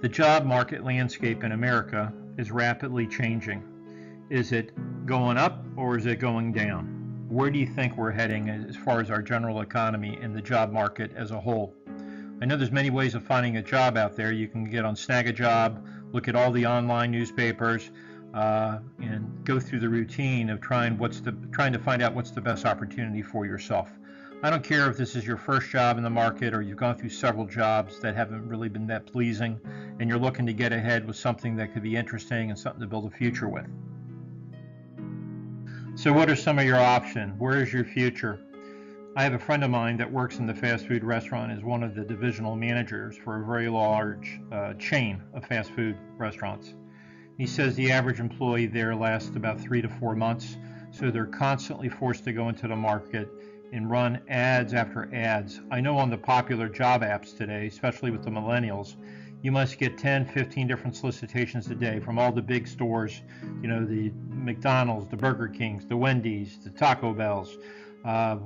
The job market landscape in America is rapidly changing. Is it going up or is it going down? Where do you think we're heading as far as our general economy and the job market as a whole? I know there's many ways of finding a job out there. You can get on Snag a Job, look at all the online newspapers, and go through the routine of trying to find out what's the best opportunity for yourself. I don't care if this is your first job in the market or you've gone through several jobs that haven't really been that pleasing and you're looking to get ahead with something that could be interesting and something to build a future with. So what are some of your options? Where is your future? I have a friend of mine that works in the fast food restaurant as one of the divisional managers for a very large chain of fast food restaurants. He says the average employee there lasts about 3 to 4 months, so they're constantly forced to go into the market and run ads after ads. I know on the popular job apps today, especially with the millennials, you must get 10, 15 different solicitations a day from all the big stores, the McDonald's, the Burger Kings, the Wendy's, the Taco Bells,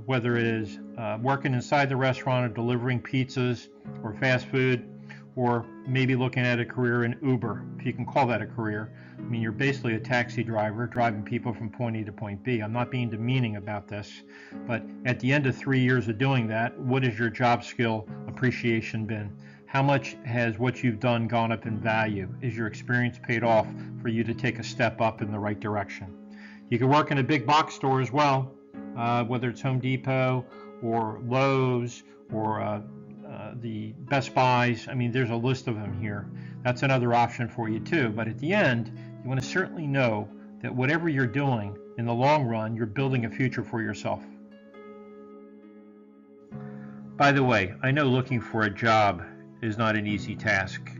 whether it is working inside the restaurant or delivering pizzas or fast food, or maybe looking at a career in Uber, if you can call that a career. I mean, you're basically a taxi driver driving people from point A to point B. I'm not being demeaning about this, but at the end of 3 years of doing that, what has your job skill appreciation been? How much has what you've done gone up in value? Is your experience paid off for you to take a step up in the right direction? You can work in a big box store as well, whether it's Home Depot or Lowe's or the Best Buys. I mean, there's a list of them here. That's another option for you too. But at the end, you want to certainly know that whatever you're doing, in the long run, you're building a future for yourself. By the way, I know looking for a job is not an easy task.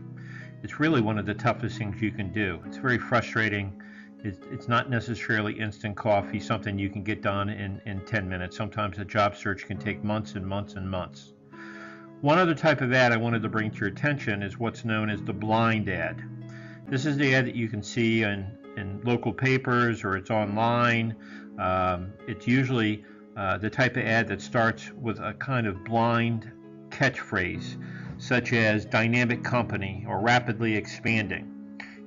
It's really one of the toughest things you can do. It's very frustrating. It's not necessarily instant coffee, something you can get done in 10 minutes. Sometimes a job search can take months and months and months. One other type of ad I wanted to bring to your attention is what's known as the blind ad. This is the ad that you can see in local papers or it's online. It's usually the type of ad that starts with a kind of blind catchphrase, such as dynamic company or rapidly expanding.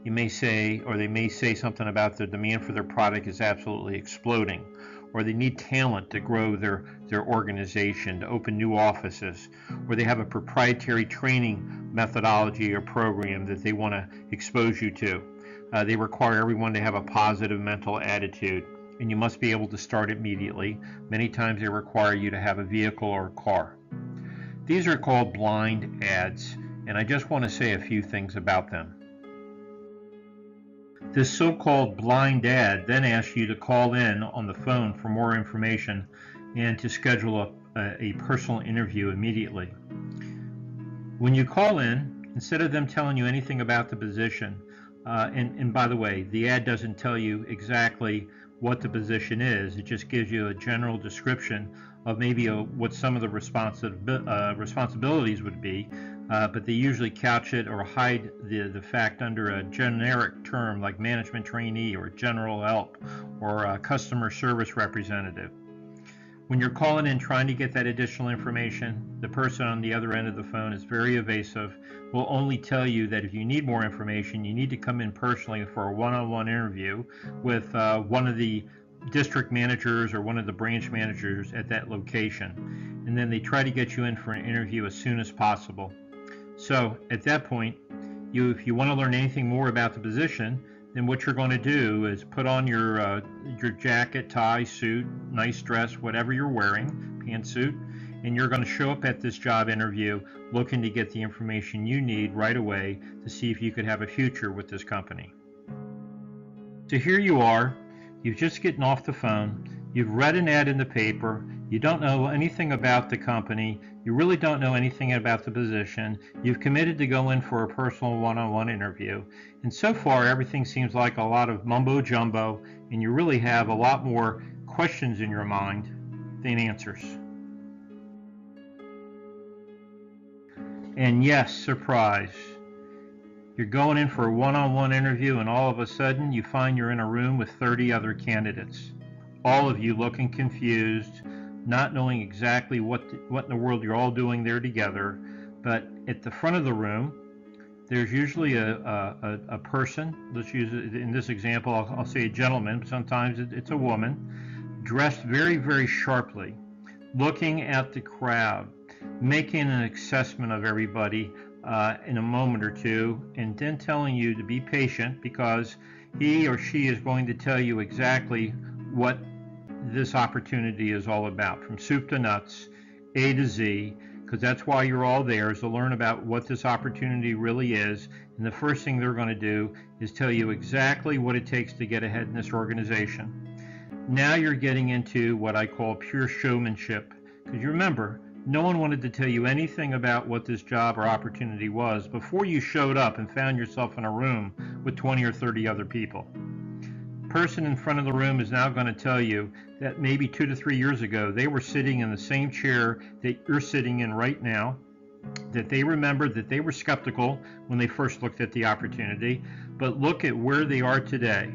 You may say, or they may say something about the demand for their product is absolutely exploding, or they need talent to grow their organization, to open new offices, or they have a proprietary training methodology or program that they want to expose you to. They require everyone to have a positive mental attitude, and you must be able to start immediately. Many times they require you to have a vehicle or a car. These are called blind ads, and I just want to say a few things about them. This so-called blind ad then asks you to call in on the phone for more information and to schedule a personal interview immediately. When you call in, instead of them telling you anything about the position, and by the way, the ad doesn't tell you exactly what the position is, it just gives you a general description of maybe what some of the responsibilities would be, but they usually couch it or hide the fact under a generic term like management trainee or general help or a customer service representative. When you're calling in trying to get that additional information, the person on the other end of the phone is very evasive, will only tell you that if you need more information, you need to come in personally for a one-on-one interview with one of the district managers or one of the branch managers at that location. And then they try to get you in for an interview as soon as possible. So at that point, if you want to learn anything more about the position, then what you're going to do is put on your jacket, tie, suit, nice dress, whatever you're wearing, pantsuit, and you're going to show up at this job interview looking to get the information you need right away to see if you could have a future with this company. So here you are, you've just gotten off the phone, you've read an ad in the paper, you don't know anything about the company, you really don't know anything about the position, you've committed to go in for a personal one-on-one interview, and so far everything seems like a lot of mumbo-jumbo, and you really have a lot more questions in your mind than answers. And yes, surprise, you're going in for a one-on-one interview and all of a sudden you find you're in a room with 30 other candidates, all of you looking confused, not knowing exactly what in the world you're all doing there together. But at the front of the room, there's usually a person, let's use it in this example, I'll say a gentleman, but sometimes it's a woman, dressed very, very sharply, looking at the crowd, making an assessment of everybody in a moment or two, and then telling you to be patient because he or she is going to tell you exactly what this opportunity is all about, from soup to nuts, A to Z, because that's why you're all there, is to learn about what this opportunity really is. And the first thing they're going to do is tell you exactly what it takes to get ahead in this organization. Now you're getting into what I call pure showmanship, because you remember, no one wanted to tell you anything about what this job or opportunity was before you showed up and found yourself in a room with 20 or 30 other people. The person in front of the room is now going to tell you that maybe 2 to 3 years ago they were sitting in the same chair that you're sitting in right now, that they remembered that they were skeptical when they first looked at the opportunity, but look at where they are today.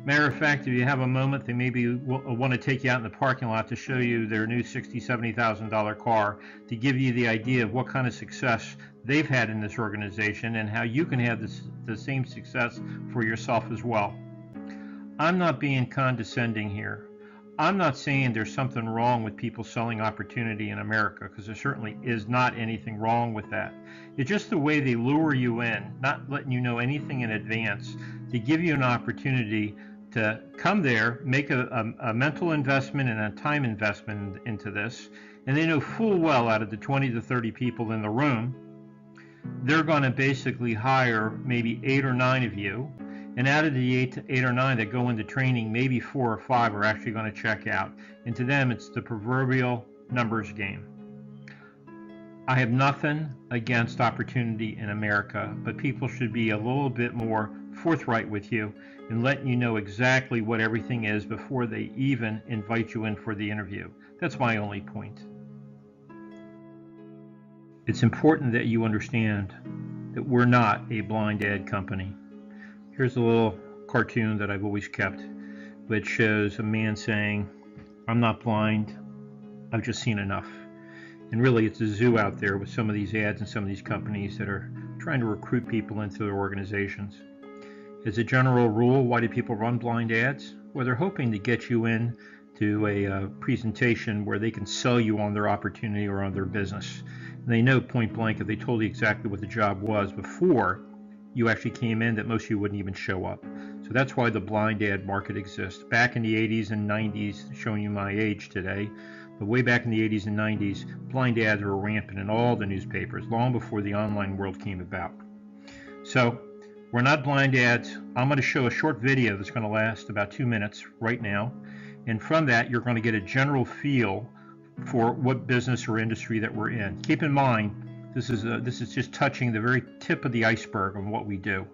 Matter of fact, if you have a moment, they maybe want to take you out in the parking lot to show you their new $60,000, $70,000 car, to give you the idea of what kind of success they've had in this organization and how you can have the same success for yourself as well. I'm not being condescending here. I'm not saying there's something wrong with people selling opportunity in America, because there certainly is not anything wrong with that. It's just the way they lure you in, not letting you know anything in advance, to give you an opportunity to come there, make a mental investment and a time investment into this, and they know full well out of the 20 to 30 people in the room, they're going to basically hire maybe 8 or 9 of you, and out of the 8 or 9 that go into training, maybe 4 or 5 are actually going to check out. And to them, it's the proverbial numbers game. I have nothing against opportunity in America, but people should be a little bit more forthright with you and letting you know exactly what everything is before they even invite you in for the interview. That's my only point. It's important that you understand that we're not a blind ad company. Here's a little cartoon that I've always kept, which shows a man saying, "I'm not blind, I've just seen enough." And really, it's a zoo out there with some of these ads and some of these companies that are trying to recruit people into their organizations. As a general rule, why do people run blind ads? Well, they're hoping to get you in to a presentation where they can sell you on their opportunity or on their business. And they know point blank, if they told you exactly what the job was before you actually came in, that most of you wouldn't even show up. So that's why the blind ad market exists. Back in the 80s and 90s, showing you my age today, but way back in the 80s and 90s, blind ads were rampant in all the newspapers, long before the online world came about. So we're not blind ads. I'm going to show a short video that's going to last about 2 minutes right now. And from that, you're going to get a general feel for what business or industry that we're in. Keep in mind, this is just touching the very tip of the iceberg on what we do.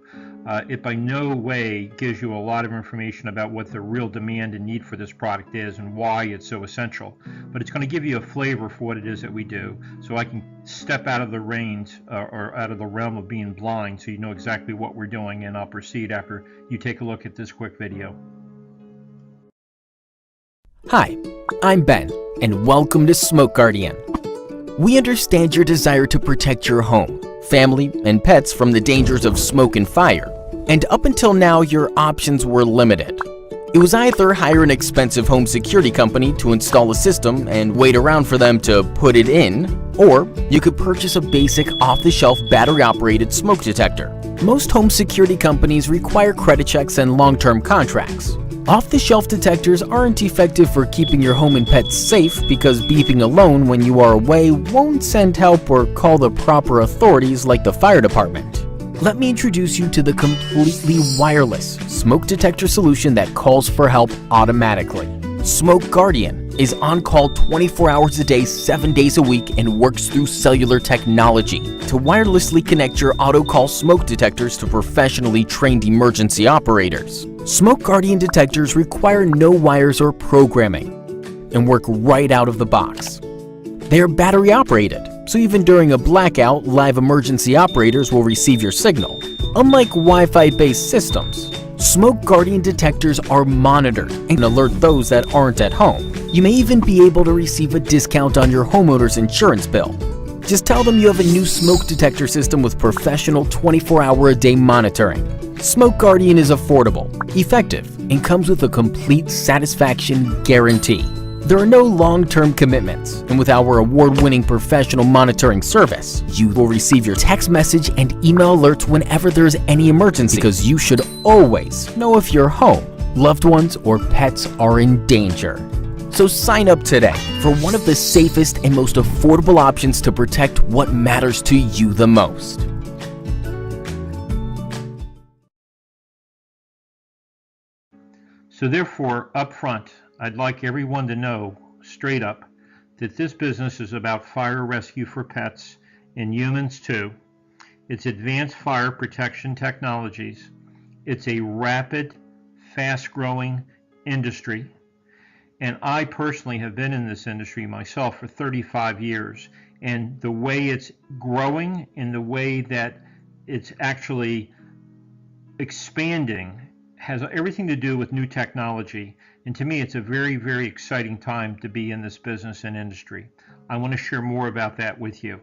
It by no way gives you a lot of information about what the real demand and need for this product is and why it's so essential. But it's going to give you a flavor for what it is that we do, so I can step out of the reins or out of the realm of being blind, so you know exactly what we're doing, and I'll proceed after you take a look at this quick video. Hi, I'm Ben, and welcome to Smoke Guardian. We understand your desire to protect your home, family, and pets from the dangers of smoke and fire, and up until now your options were limited. It was either hire an expensive home security company to install a system and wait around for them to put it in, or you could purchase a basic off-the-shelf battery-operated smoke detector. Most home security companies require credit checks and long-term contracts. Off-the-shelf detectors aren't effective for keeping your home and pets safe because beeping alone when you are away won't send help or call the proper authorities like the fire department. Let me introduce you to the completely wireless smoke detector solution that calls for help automatically. Smoke Guardian is on call 24 hours a day, 7 days a week, and works through cellular technology to wirelessly connect your auto-call smoke detectors to professionally trained emergency operators. Smoke Guardian detectors require no wires or programming and work right out of the box. They are battery operated, so even during a blackout, live emergency operators will receive your signal. Unlike Wi-Fi based systems, Smoke Guardian detectors are monitored and alert those that aren't at home. You may even be able to receive a discount on your homeowner's insurance bill. Just tell them you have a new smoke detector system with professional 24-hour-a-day monitoring. Smoke Guardian is affordable, effective, and comes with a complete satisfaction guarantee. There are no long-term commitments, and with our award-winning professional monitoring service, you will receive your text message and email alerts whenever there's any emergency, because you should always know if your home, loved ones, or pets are in danger. So sign up today for one of the safest and most affordable options to protect what matters to you the most. So therefore, up front, I'd like everyone to know, straight up, that this business is about fire rescue for pets and humans too. It's advanced fire protection technologies. It's a rapid, fast-growing industry. And I personally have been in this industry myself for 35 years. And the way it's growing and the way that it's actually expanding has everything to do with new technology. And to me, it's a very, very exciting time to be in this business and industry. I want to share more about that with you.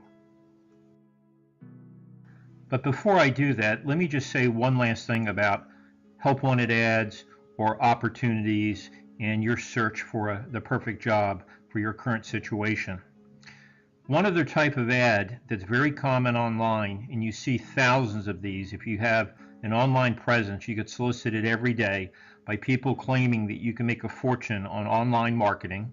But before I do that, let me just say one last thing about help wanted ads or opportunities and your search for the perfect job for your current situation. One other type of ad that's very common online, and you see thousands of these if you have an online presence, you get solicited every day by people claiming that you can make a fortune on online marketing,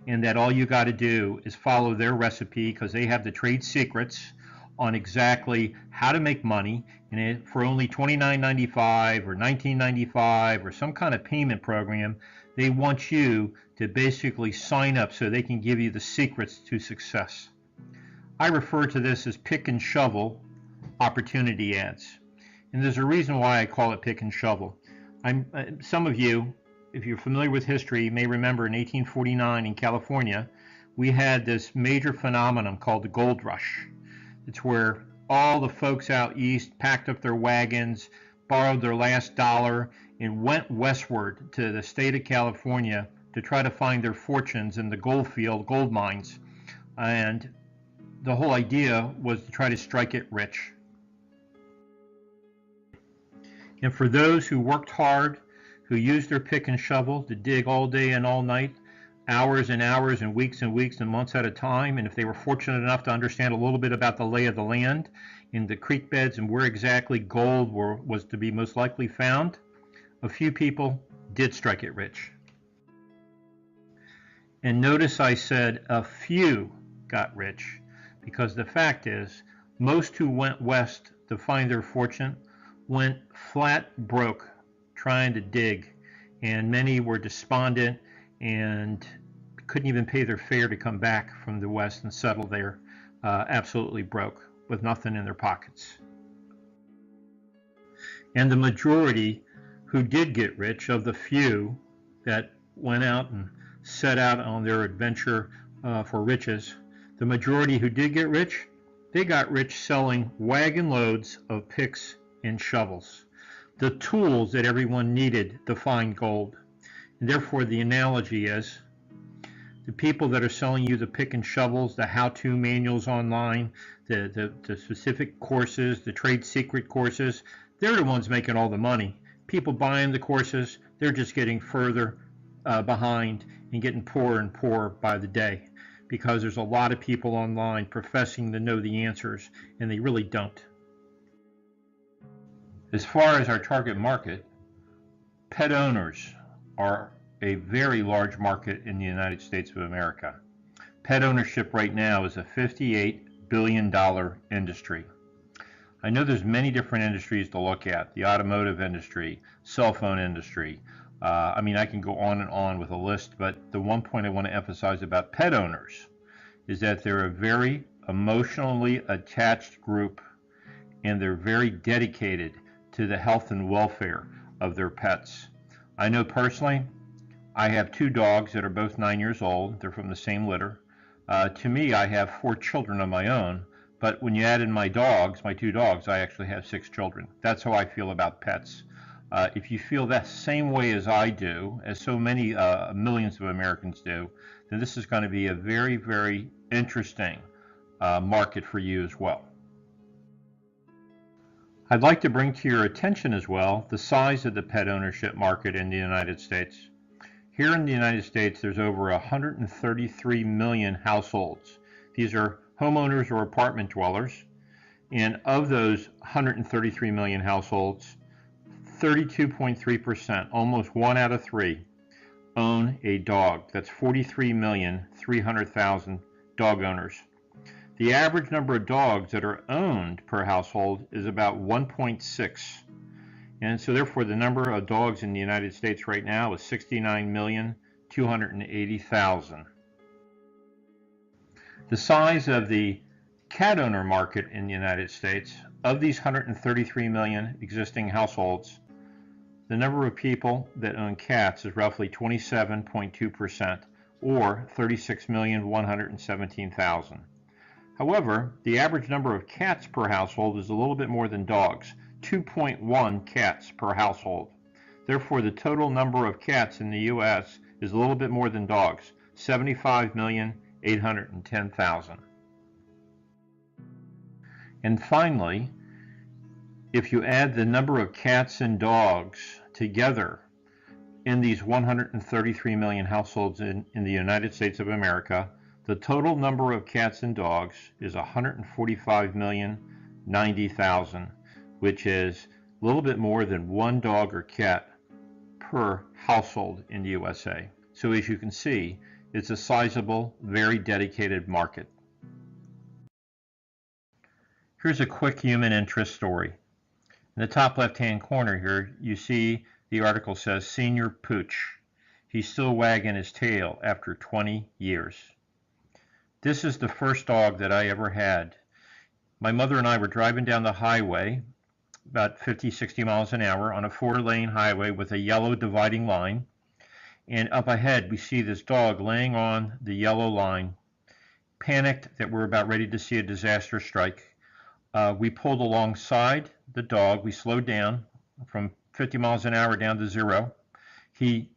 and that all you got to do is follow their recipe because they have the trade secrets on exactly how to make money, and for only $29.95 or $19.95 or some kind of payment program, they want you to basically sign up so they can give you the secrets to success. I refer to this as pick and shovel opportunity ads. And there's a reason why I call it pick and shovel. Some of you, if you're familiar with history, may remember in 1849 in California, we had this major phenomenon called the gold rush. It's where all the folks out east packed up their wagons, borrowed their last dollar, and went westward to the state of California to try to find their fortunes in the gold mines. And the whole idea was to try to strike it rich. And for those who worked hard, who used their pick and shovel to dig all day and all night, hours and hours and weeks and months at a time, and if they were fortunate enough to understand a little bit about the lay of the land in the creek beds and where exactly gold was to be most likely found, a few people did strike it rich. And notice I said a few got rich, because the fact is, most who went west to find their fortune went flat broke trying to dig, and many were despondent and couldn't even pay their fare to come back from the west and settle there, absolutely broke with nothing in their pockets. And the majority who did get rich, of the few that went out and set out on their adventure for riches, the majority who did get rich, they got rich selling wagon loads of picks and shovels, the tools that everyone needed to find gold. And therefore, the analogy is the people that are selling you the pick and shovels, the how-to manuals online, the specific courses, the trade secret courses, they're the ones making all the money. People buying the courses, they're just getting further behind and getting poorer and poorer by the day, because there's a lot of people online professing to know the answers, and they really don't. As far as our target market, pet owners are a very large market in the United States of America. Pet ownership right now is a $58 billion industry. I know there's many different industries to look at, the automotive industry, cell phone industry. I can go on and on with a list, but the one point I want to emphasize about pet owners is that they're a very emotionally attached group, and they're very dedicated to the health and welfare of their pets. I know personally, I have 2 dogs that are both 9 years old. They're from the same litter. To me, I have 4 children of my own, but when you add in my 2 dogs, I actually have 6 children. That's how I feel about pets. If you feel that same way as I do, as so many millions of Americans do, then this is going to be a very, very interesting market for you as well. I'd like to bring to your attention as well the size of the pet ownership market in the United States. Here in the United States, there's over 133 million households. These are homeowners or apartment dwellers. And of those 133 million households, 32.3%, almost 1 out of 3, own a dog. That's 43,300,000 dog owners. The average number of dogs that are owned per household is about 1.6. And so therefore the number of dogs in the United States right now is 69,280,000. The size of the cat owner market in the United States, of these 133 million existing households, the number of people that own cats is roughly 27.2%, or 36,117,000. However, the average number of cats per household is a little bit more than dogs, 2.1 cats per household. Therefore, the total number of cats in the U.S. is a little bit more than dogs, 75,810,000. And finally, if you add the number of cats and dogs together in these 133 million households in the United States of America, the total number of cats and dogs is 145,090,000, which is a little bit more than one dog or cat per household in the USA. So as you can see, it's a sizable, very dedicated market. Here's a quick human interest story. In the top left-hand corner here, you see the article says, Senior Pooch. He's still wagging his tail after 20 years. This is the first dog that I ever had. My mother and I were driving down the highway, about 50, 60 miles an hour, on a 4-lane highway with a yellow dividing line. And up ahead, we see this dog laying on the yellow line, panicked that we're about ready to see a disaster strike. We pulled alongside the dog. We slowed down from 50 miles an hour down to 0. He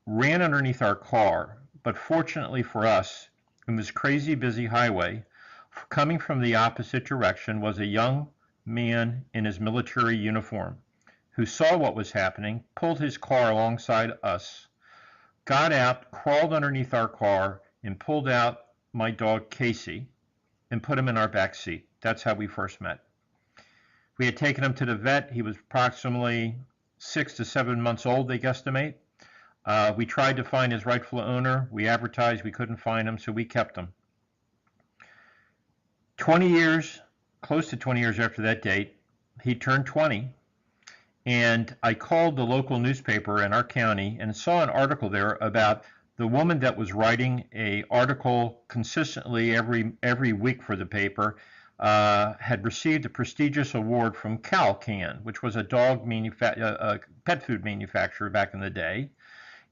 ran underneath our car, but fortunately for us, in this crazy busy highway, coming from the opposite direction was a young man in his military uniform who saw what was happening, pulled his car alongside us, got out, crawled underneath our car, and pulled out my dog Casey and put him in our back seat. That's how we first met. We had taken him to the vet. He was approximately 6 to 7 months old, they guesstimate. We tried to find his rightful owner. We advertised, we couldn't find him, so we kept him. 20 years, close to 20 years after that date, he turned 20, and I called the local newspaper in our county and saw an article there about the woman that was writing an article consistently every week for the paper had received a prestigious award from Cal-Can, which was a pet food manufacturer back in the day.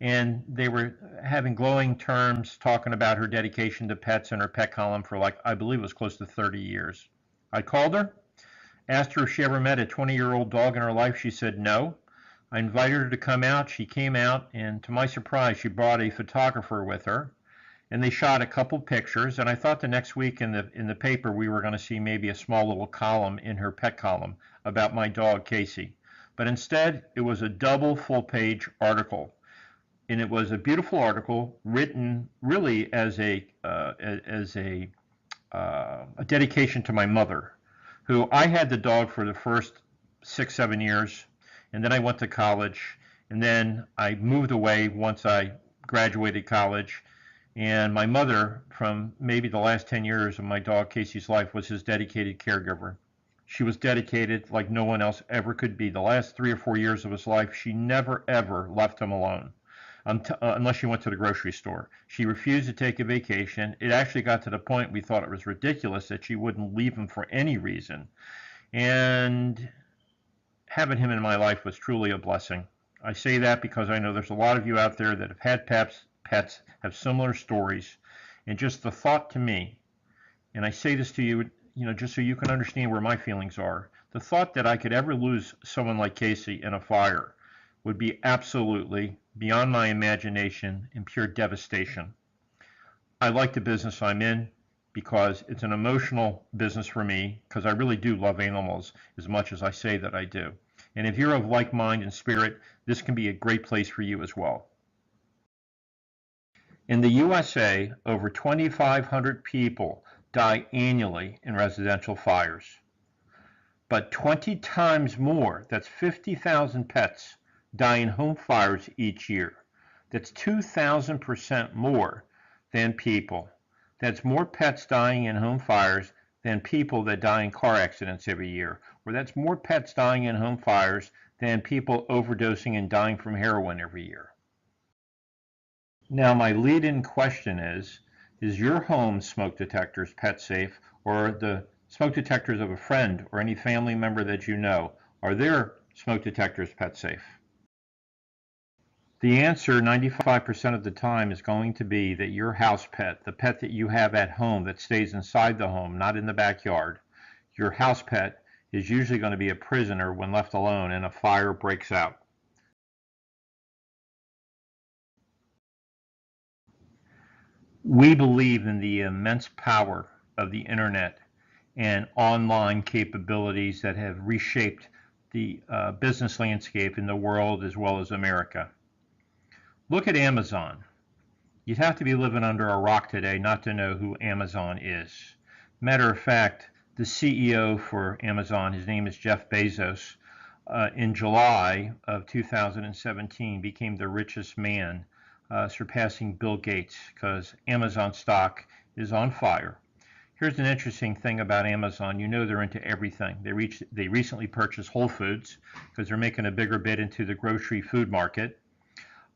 And they were having glowing terms talking about her dedication to pets and her pet column for, like, I believe it was close to 30 years. I called her, asked her if she ever met a 20-year-old dog in her life. She said no. I invited her to come out. She came out, and to my surprise, she brought a photographer with her, and they shot a couple pictures. And I thought the next week in the paper we were going to see maybe a small little column in her pet column about my dog Casey. But instead, it was a double full-page article. And it was a beautiful article written really as a dedication to my mother, who I had the dog for the first 6, 7 years, and then I went to college, and then I moved away once I graduated college, and my mother, from maybe the last 10 years of my dog Casey's life, was his dedicated caregiver. She was dedicated like no one else ever could be. The last 3 or 4 years of his life, she never ever left him alone. Unless she went to the grocery store. She refused to take a vacation. It actually got to the point we thought it was ridiculous that she wouldn't leave him for any reason. And having him in my life was truly a blessing. I say that because I know there's a lot of you out there that have had pets, have similar stories. And just the thought to me, and I say this to you, just so you can understand where my feelings are, the thought that I could ever lose someone like Casey in a fire would be absolutely beyond my imagination and pure devastation. I like the business I'm in. because it's an emotional business for me, because I really do love animals as much as I say that I do. And if you're of like mind and spirit, this can be a great place for you as well. In the USA, over 2,500 people die annually in residential fires. But 20 times more, that's 50,000 pets, die in home fires each year. That's 2,000% more than people. That's more pets dying in home fires than people that die in car accidents every year. Or that's more pets dying in home fires than people overdosing and dying from heroin every year. Now, my lead-in question is your home smoke detectors pet safe, or the smoke detectors of a friend or any family member that you know, are their smoke detectors pet safe? The answer 95% of the time is going to be that your house pet, the pet that you have at home that stays inside the home, not in the backyard, your house pet is usually going to be a prisoner when left alone and a fire breaks out. We believe in the immense power of the internet and online capabilities that have reshaped the business landscape in the world as well as America. Look at Amazon. You'd have to be living under a rock today not to know who Amazon is. Matter of fact, the CEO for Amazon, his name is Jeff Bezos, in July of 2017 became the richest man, surpassing Bill Gates, because Amazon stock is on fire. Here's an interesting thing about Amazon. You know they're into everything. They recently purchased Whole Foods because they're making a bigger bid into the grocery food market.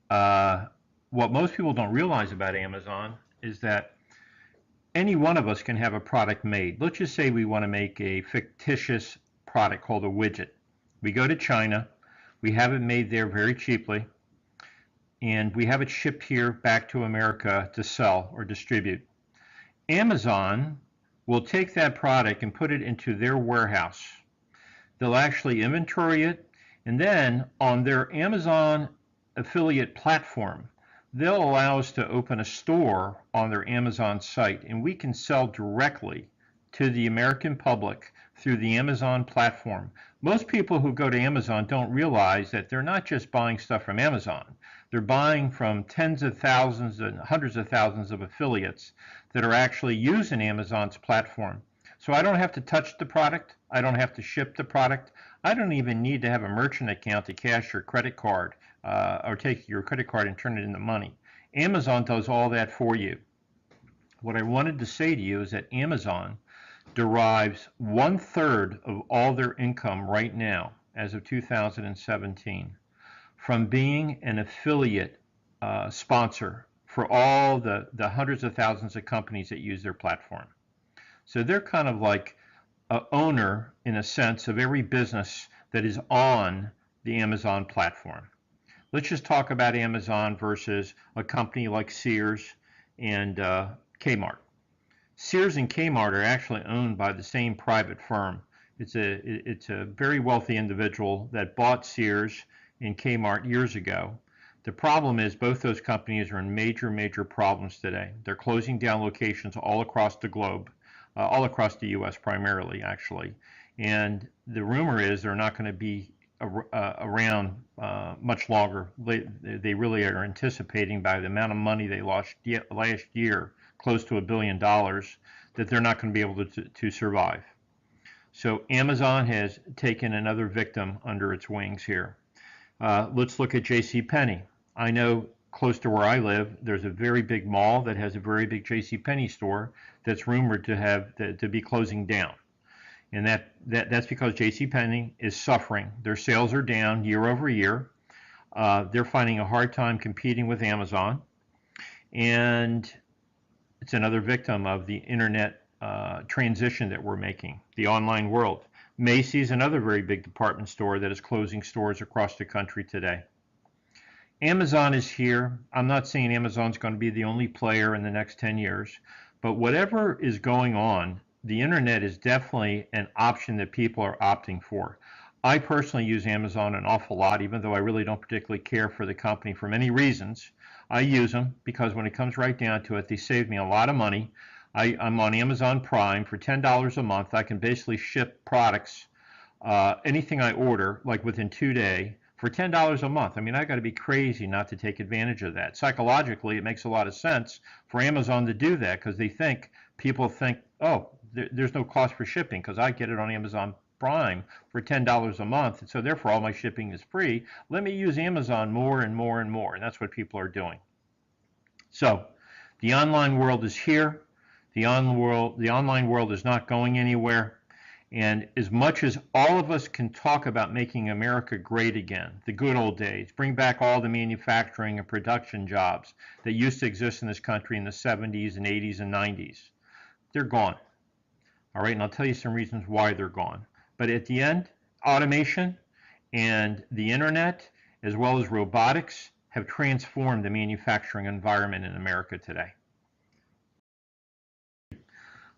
What most people don't realize about Amazon is that any one of us can have a product made. Let's just say we want to make a fictitious product called a widget. We go to China, we have it made there very cheaply, and we have it shipped here back to America to sell or distribute. Amazon will take that product and put it into their warehouse. They'll actually inventory it, and then on their Amazon affiliate platform, they'll allow us to open a store on their Amazon site, and we can sell directly to the American public through the Amazon platform. Most people who go to Amazon don't realize that they're not just buying stuff from Amazon. They're buying from tens of thousands and hundreds of thousands of affiliates that are actually using Amazon's platform. So I don't have to touch the product. I don't have to ship the product. I don't even need to have a merchant account to cash your credit card or take your credit card and turn it into money. Amazon does all that for you. What I wanted to say to you is that Amazon derives 1/3 of all their income right now, as of 2017, from being an affiliate sponsor for all the hundreds of thousands of companies that use their platform. So they're kind of like an owner, in a sense, of every business that is on the Amazon platform. Let's just talk about Amazon versus a company like Sears and Kmart. Sears and Kmart are actually owned by the same private firm. It's a very wealthy individual that bought Sears and Kmart years ago. The problem is both those companies are in major problems today. They're closing down locations all across the globe, all across the U.S. primarily, actually. And the rumor is they're not going to be around much longer. They really are anticipating, by the amount of money they lost last year, close to $1 billion, that they're not going to be able to survive. So Amazon has taken another victim under its wings here. Let's look at JCPenney. I know close to where I live, there's a very big mall that has a very big JCPenney store that's rumored to be closing down. And that's because JCPenney is suffering. Their sales are down year over year. They're finding a hard time competing with Amazon. And it's another victim of the internet transition that we're making, the online world. Macy's, another very big department store that is closing stores across the country today. Amazon is here. I'm not saying Amazon's going to be the only player in the next 10 years, but whatever is going on, the internet is definitely an option that people are opting for. I personally use Amazon an awful lot, even though I really don't particularly care for the company for many reasons. I use them because when it comes right down to it, they save me a lot of money. I'm on Amazon Prime for $10 a month. I can basically ship products, anything I order, like within 2 days, for $10 a month. I mean, I got to be crazy not to take advantage of that. Psychologically, it makes a lot of sense for Amazon to do that because people think, oh, there's no cost for shipping because I get it on Amazon Prime for $10 a month, and so therefore all my shipping is free. Let me use Amazon more and more and more, and that's what people are doing. So the online world is here. The online world is not going anywhere. And as much as all of us can talk about making America great again, the good old days, bring back all the manufacturing and production jobs that used to exist in this country in the 70s and 80s and 90s, they're gone. All right, and I'll tell you some reasons why they're gone. But at the end, automation and the internet, as well as robotics, have transformed the manufacturing environment in America today.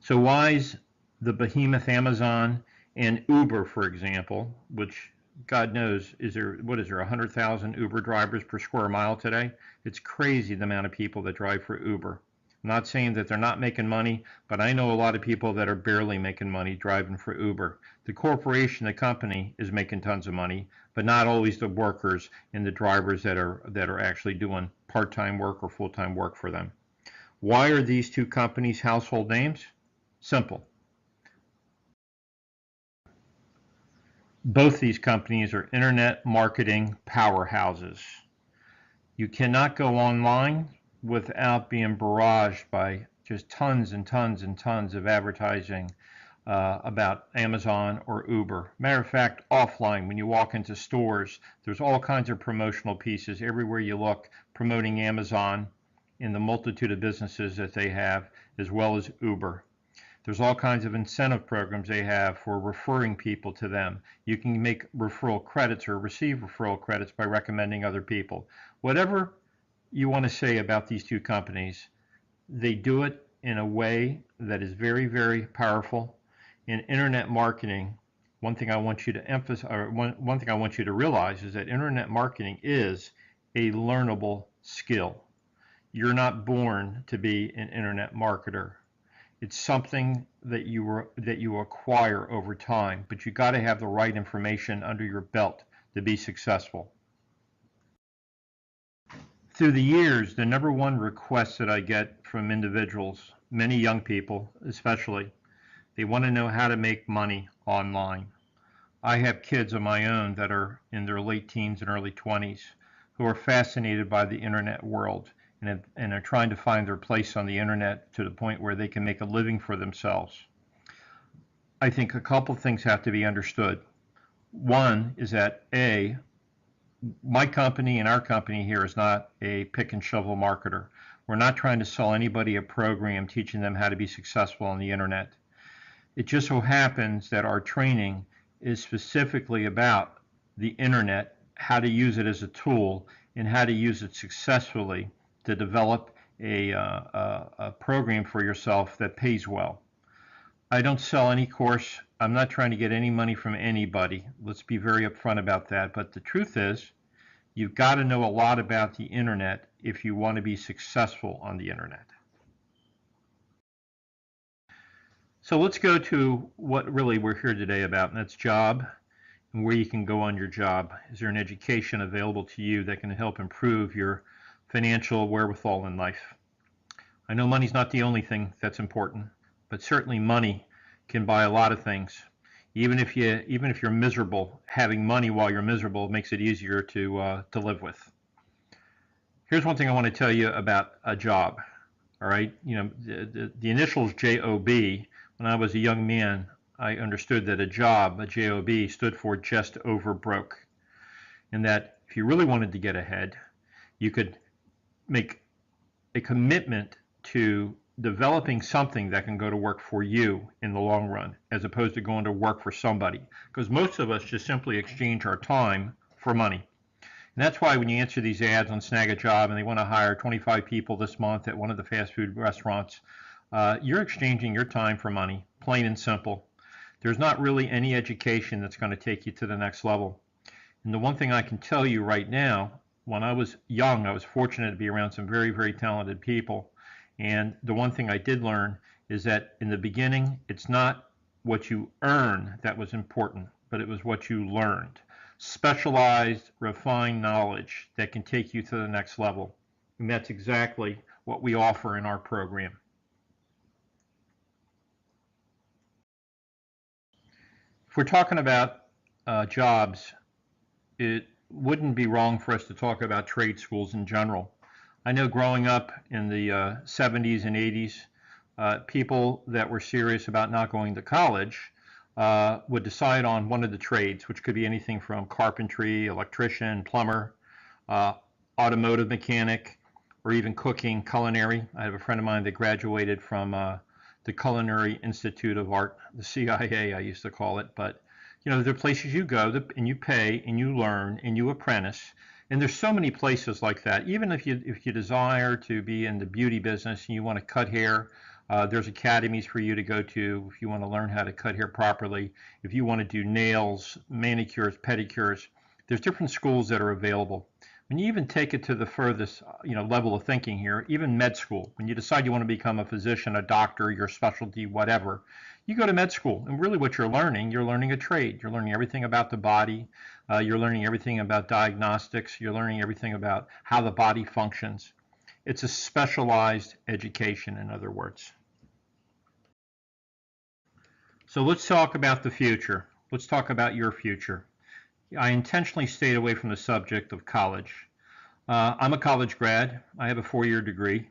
So why is the behemoth Amazon and Uber, for example, which God knows, what is there, 100,000 Uber drivers per square mile today? It's crazy the amount of people that drive for Uber. I'm not saying that they're not making money, but I know a lot of people that are barely making money driving for Uber. The corporation, the company, is making tons of money, but not always the workers and the drivers that are actually doing part-time work or full-time work for them. Why are these two companies household names? Simple. Both these companies are internet marketing powerhouses. You cannot go online without being barraged by just tons and tons and tons of advertising about Amazon or Uber. Matter of fact, offline, when you walk into stores, there's all kinds of promotional pieces everywhere you look promoting Amazon in the multitude of businesses that they have, as well as Uber. There's all kinds of incentive programs they have for referring people to them. You can make referral credits or receive referral credits by recommending other people. Whatever you want to say about these two companies, they do it in a way that is very, very powerful. In internet marketing, one thing I want you to emphasize, or one thing I want you to realize is that internet marketing is a learnable skill. You're not born to be an internet marketer. It's something that you acquire over time, but you got to have the right information under your belt to be successful. Through the years, the number one request that I get from individuals, many young people especially, they want to know how to make money online. I have kids of my own that are in their late teens and early 20s who are fascinated by the internet world and are trying to find their place on the internet to the point where they can make a living for themselves. I think a couple things have to be understood. One is that my company and our company here is not a pick and shovel marketer. We're not trying to sell anybody a program teaching them how to be successful on the internet. It just so happens that our training is specifically about the internet, how to use it as a tool, and how to use it successfully to develop a program for yourself that pays well. I don't sell any course. I'm not trying to get any money from anybody. Let's be very upfront about that. But the truth is, you've got to know a lot about the internet if you want to be successful on the internet. So let's go to what really we're here today about, and that's job and where you can go on your job. Is there an education available to you that can help improve your financial wherewithal in life? I know money's not the only thing that's important, but certainly money can buy a lot of things. Even if you're miserable, having money while you're miserable makes it easier to live with. Here's one thing I want to tell you about a job. All right, the initials JOB. When I was a young man, I understood that a job, a JOB, stood for just over broke, and that if you really wanted to get ahead, you could make a commitment to developing something that can go to work for you in the long run, as opposed to going to work for somebody. Because most of us just simply exchange our time for money. And that's why when you answer these ads on Snag a Job and they want to hire 25 people this month at one of the fast food restaurants, you're exchanging your time for money, plain and simple. There's not really any education that's going to take you to the next level. And the one thing I can tell you right now, when I was young, I was fortunate to be around some very, very talented people. And the one thing I did learn is that in the beginning, it's not what you earn that was important, but it was what you learned. Specialized, refined knowledge that can take you to the next level. And that's exactly what we offer in our program. If we're talking about jobs, it wouldn't be wrong for us to talk about trade schools in general. I know growing up in the 70s and 80s, people that were serious about not going to college would decide on one of the trades, which could be anything from carpentry, electrician, plumber, uh, automotive mechanic, or even cooking, culinary. I have a friend of mine that graduated from the Culinary Institute of Art, the CIA, I used to call it. But you know, there are places you go and you pay and you learn and you apprentice. And there's so many places like that. Even if you desire to be in the beauty business and you want to cut hair, there's academies for you to go to if you want to learn how to cut hair properly. If you want to do nails, manicures, pedicures, there's different schools that are available. When you even take it to the furthest, level of thinking here, even med school, when you decide you want to become a physician, a doctor, your specialty, whatever, you go to med school. And really what you're learning a trade. You're learning everything about the body. You're learning everything about diagnostics. You're learning everything about how the body functions. It's a specialized education, in other words. So let's talk about the future. Let's talk about your future. I intentionally stayed away from the subject of college. I'm a college grad. I have a 4-year degree.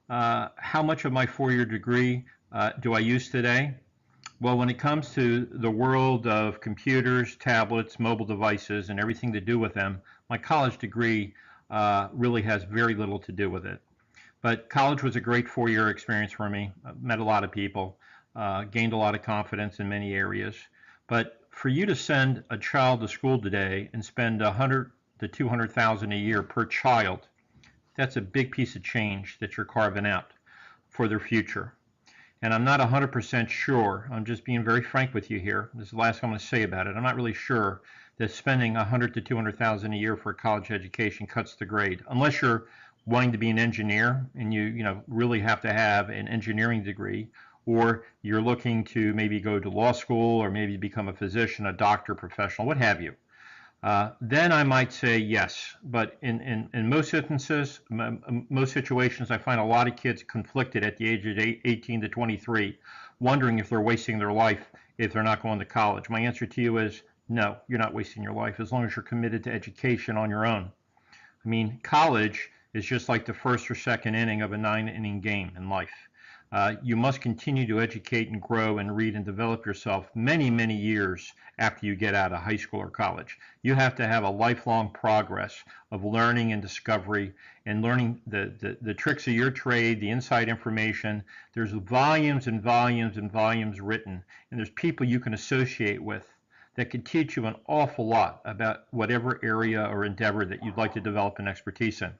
How much of my 4-year degree do I use today? Well, when it comes to the world of computers, tablets, mobile devices, and everything to do with them, my college degree really has very little to do with it. But college was a great 4-year experience for me. I met a lot of people, gained a lot of confidence in many areas. But for you to send a child to school today and spend 100 to 200,000 a year per child, that's a big piece of change that you're carving out for their future. And I'm not 100% sure, I'm just being very frank with you here. This is the last thing I'm going to say about it. I'm not really sure that spending 100 to 200,000 a year for a college education cuts the grade, unless you're wanting to be an engineer and you really have to have an engineering degree, or you're looking to maybe go to law school or maybe become a physician, a doctor, professional, what have you. Then I might say yes. But in most instances, most situations, I find a lot of kids conflicted at the age of 18 to 23, wondering if they're wasting their life if they're not going to college. My answer to you is no, you're not wasting your life as long as you're committed to education on your own. I mean, college is just like the first or second inning of a 9-inning game in life. You must continue to educate and grow and read and develop yourself many, many years after you get out of high school or college. You have to have a lifelong progress of learning and discovery and learning the tricks of your trade, the inside information. There's volumes and volumes and volumes written, and there's people you can associate with that could teach you an awful lot about whatever area or endeavor that you'd like to develop an expertise in.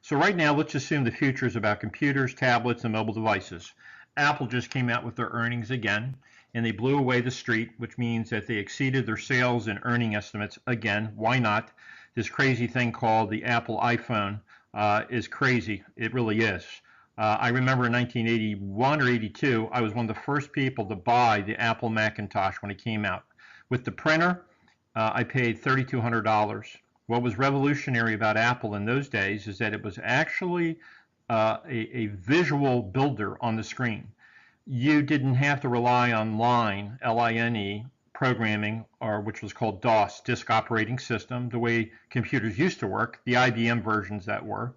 So right now, let's assume the future is about computers, tablets, and mobile devices. Apple just came out with their earnings again, and they blew away the street, which means that they exceeded their sales and earning estimates again. Why not? This crazy thing called the Apple iPhone is crazy. It really is. I remember in 1981 or 82, I was one of the first people to buy the Apple Macintosh when it came out. With the printer, I paid $3,200. What was revolutionary about Apple in those days is that it was actually a visual builder on the screen. You didn't have to rely on line, L-I-N-E, programming, or which was called DOS, Disk Operating System, the way computers used to work, the IBM versions that were.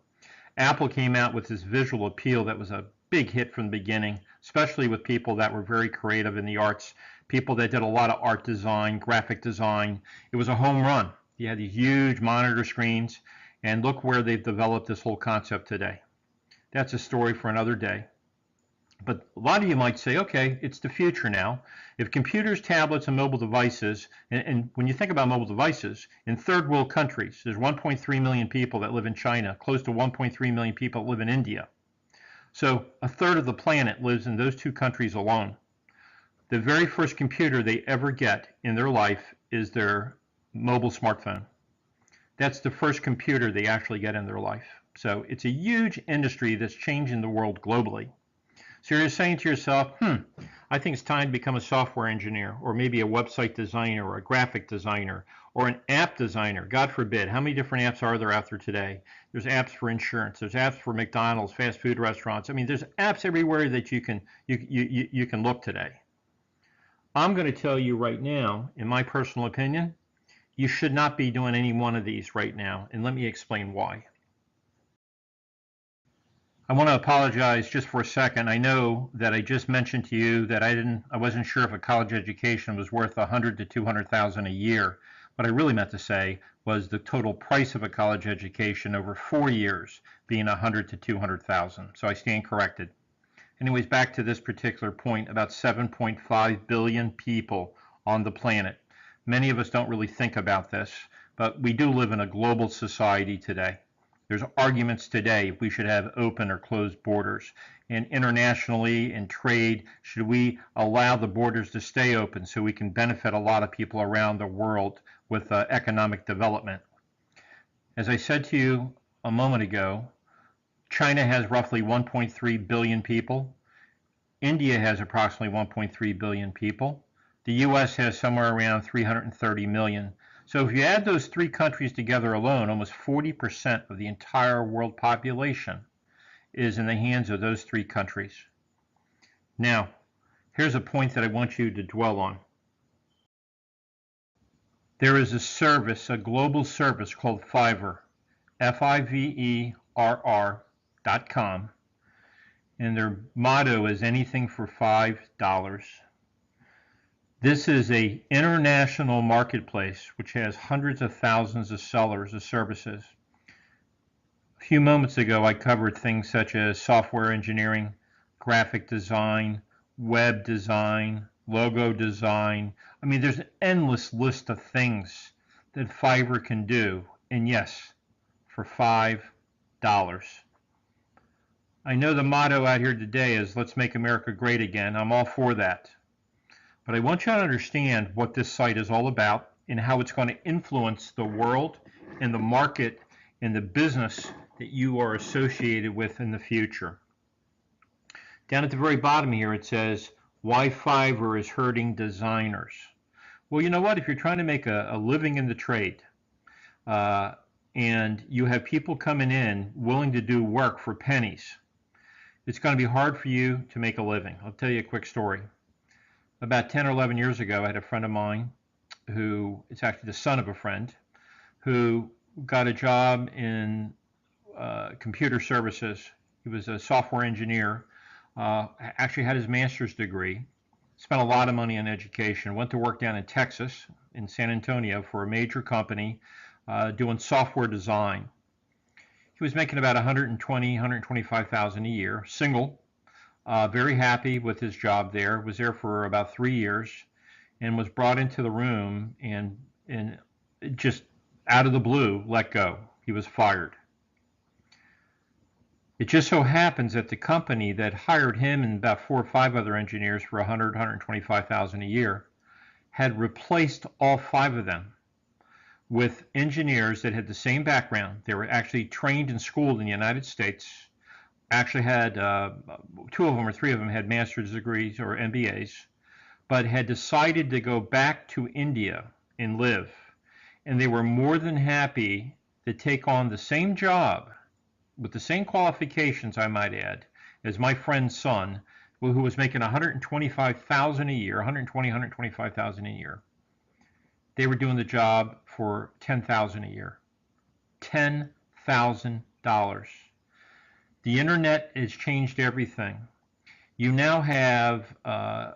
Apple came out with this visual appeal that was a big hit from the beginning, especially with people that were very creative in the arts, people that did a lot of art design, graphic design. It was a home run. You had these huge monitor screens, and look where they've developed this whole concept today. That's a story for another day. But a lot of you might say, okay, it's the future now. If computers, tablets, and mobile devices, and when you think about mobile devices, in third world countries, there's 1.3 million people that live in China, close to 1.3 million people that live in India. So a third of the planet lives in those two countries alone. The very first computer they ever get in their life is their mobile smartphone. That's the first computer they actually get in their life. So it's a huge industry that's changing the world globally. So you're saying to yourself, I think it's time to become a software engineer, or maybe a website designer, or a graphic designer, or an app designer. God forbid. How many different apps are there out there today? There's apps for insurance. There's apps for McDonald's, fast food restaurants. I mean, there's apps everywhere that you can look today. I'm going to tell you right now, in my personal opinion, you should not be doing any one of these right now, and let me explain why. I want to apologize just for a second. I know that I just mentioned to you that I wasn't sure if a college education was worth 100 to 200,000 a year. What I really meant to say was the total price of a college education over 4 years being 100 to 200,000. So I stand corrected. Anyways, back to this particular point, about 7.5 billion people on the planet. Many of us don't really think about this, but we do live in a global society today. There's arguments today if we should have open or closed borders. And internationally, in trade, should we allow the borders to stay open so we can benefit a lot of people around the world with economic development? As I said to you a moment ago, China has roughly 1.3 billion people. India has approximately 1.3 billion people. The US has somewhere around 330 million. So if you add those three countries together alone, almost 40% of the entire world population is in the hands of those three countries. Now, here's a point that I want you to dwell on. There is a service, a global service called Fiverr, Fiverr.com, and their motto is anything for $5. This is an international marketplace which has hundreds of thousands of sellers of services. A few moments ago, I covered things such as software engineering, graphic design, web design, logo design. I mean, there's an endless list of things that Fiverr can do, and yes, for $5. I know the motto out here today is let's make America great again. I'm all for that. But I want you to understand what this site is all about and how it's going to influence the world and the market and the business that you are associated with in the future. Down at the very bottom here it says, why Fiverr is hurting designers. Well, you know what? If you're trying to make a living in the trade and you have people coming in willing to do work for pennies, it's going to be hard for you to make a living. I'll tell you a quick story. About 10 or 11 years ago, I had a friend of mine who, it's actually the son of a friend, who got a job in computer services. He was a software engineer, actually had his master's degree, spent a lot of money on education, went to work down in Texas, in San Antonio, for a major company doing software design. He was making about 120, 125,000 a year, single. Very happy with his job there, was there for about 3 years, and was brought into the room and just out of the blue let go. He was fired. It just so happens that the company that hired him and about 4 or 5 other engineers for 100, 125,000 a year had replaced all 5 of them with engineers that had the same background. They were actually trained and schooled in the United States. Actually had 2 of them or 3 of them had master's degrees or MBAs, but had decided to go back to India and live. And they were more than happy to take on the same job with the same qualifications, I might add, as my friend's son, who was making 125,000 a year, 120, 125,000 a year. They were doing the job for 10,000 a year. $10,000. The internet has changed everything. You now have,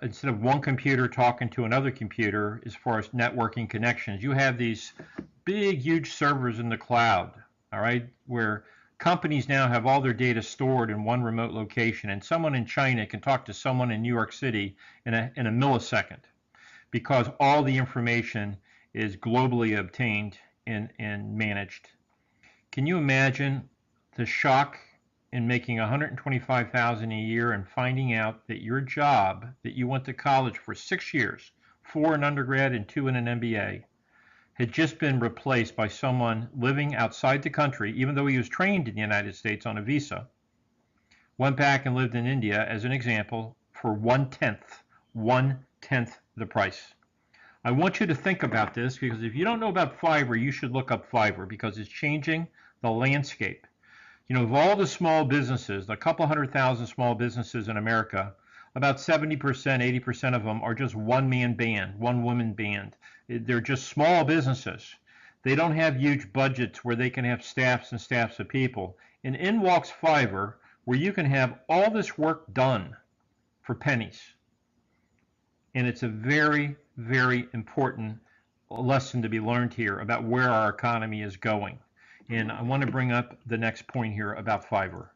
instead of one computer talking to another computer as far as networking connections, you have these big, huge servers in the cloud, all right, where companies now have all their data stored in one remote location, and someone in China can talk to someone in New York City in a millisecond because all the information is globally obtained and managed. Can you imagine the shock in making 125,000 a year and finding out that your job that you went to college for 6 years, 4 in undergrad and 2 in an MBA, had just been replaced by someone living outside the country, even though he was trained in the United States on a visa, went back and lived in India, as an example, for one tenth the price. I want you to think about this, because if you don't know about Fiverr, you should look up Fiverr, because it's changing the landscape. You know, of all the small businesses, the couple 100,000 small businesses in America, about 70%, 80% of them are just one-man band, one-woman band. They're just small businesses. They don't have huge budgets where they can have staffs and staffs of people. And in walks Fiverr, where you can have all this work done for pennies. And it's a very, very important lesson to be learned here about where our economy is going. And I want to bring up the next point here about Fiverr.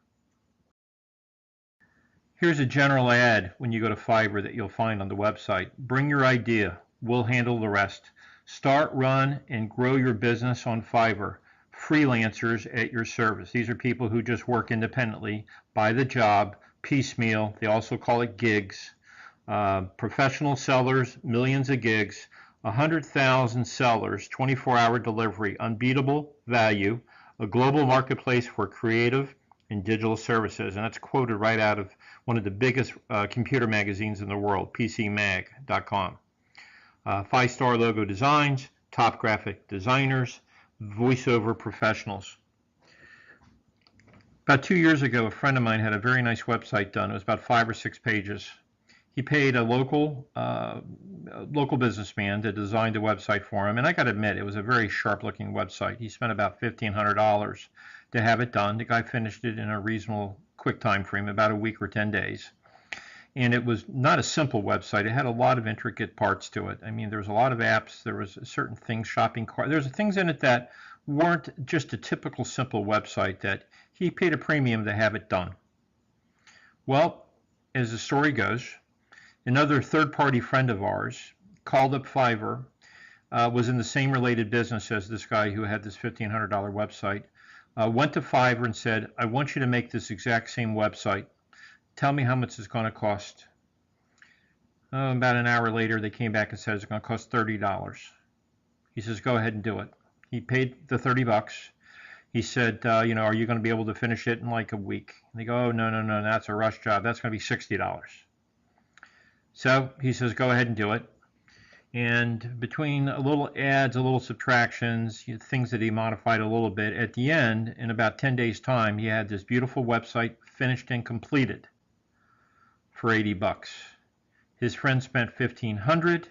Here's a general ad when you go to Fiverr that you'll find on the website. Bring your idea. We'll handle the rest. Start, run, and grow your business on Fiverr. Freelancers at your service. These are people who just work independently, by the job, piecemeal. They also call it gigs. Professional sellers, millions of gigs. 100,000 sellers, 24-hour delivery, unbeatable value, a global marketplace for creative and digital services. And that's quoted right out of one of the biggest computer magazines in the world, PCMag.com. 5-star logo designs, top graphic designers, voiceover professionals. About 2 years ago, a friend of mine had a very nice website done. It was about 5 or 6 pages. He paid a local businessman to design the website for him, and I got to admit, it was a very sharp-looking website. He spent about $1,500 to have it done. The guy finished it in a reasonable quick time frame, about a week or 10 days. And it was not a simple website. It had a lot of intricate parts to it. I mean, there was a lot of apps. There was certain things, shopping cart. There's things in it that weren't just a typical simple website that he paid a premium to have it done. Well, as the story goes, another third-party friend of ours called up Fiverr, was in the same related business as this guy who had this $1,500 website, went to Fiverr and said, I want you to make this exact same website. Tell me how much it's going to cost. About an hour later, they came back and said it's going to cost $30. He says, go ahead and do it. He paid the $30. He said, are you going to be able to finish it in like a week? And they go, oh, no, that's a rush job. That's going to be $60. So he says, go ahead and do it. And between a little adds, a little subtractions, things that he modified a little bit, at the end, in about 10 days' time, he had this beautiful website finished and completed for $80. His friend spent $1,500.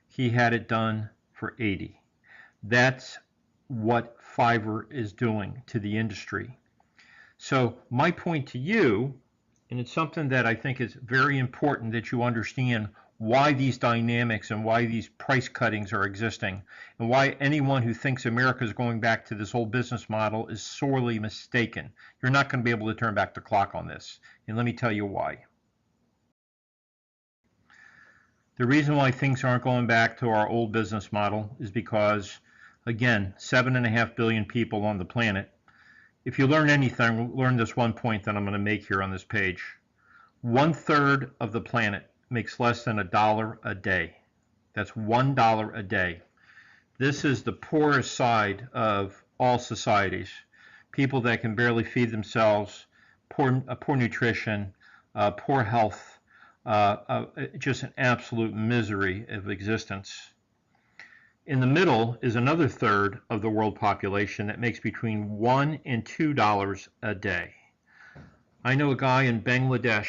He had it done for $80. That's what Fiverr is doing to the industry. So my point to you, and it's something that I think is very important that you understand why these dynamics and why these price cuttings are existing, and why anyone who thinks America is going back to this old business model is sorely mistaken. You're not going to be able to turn back the clock on this. And let me tell you why. The reason why things aren't going back to our old business model is because, again, 7.5 billion people on the planet. If you learn anything, learn this one point that I'm going to make here on this page. 1/3 of the planet makes less than $1 a day. That's $1 a day. This is the poorest side of all societies. People that can barely feed themselves, poor nutrition, poor health, just an absolute misery of existence. In the middle is another third of the world population that makes between $1 and $2 a day. I know a guy in Bangladesh.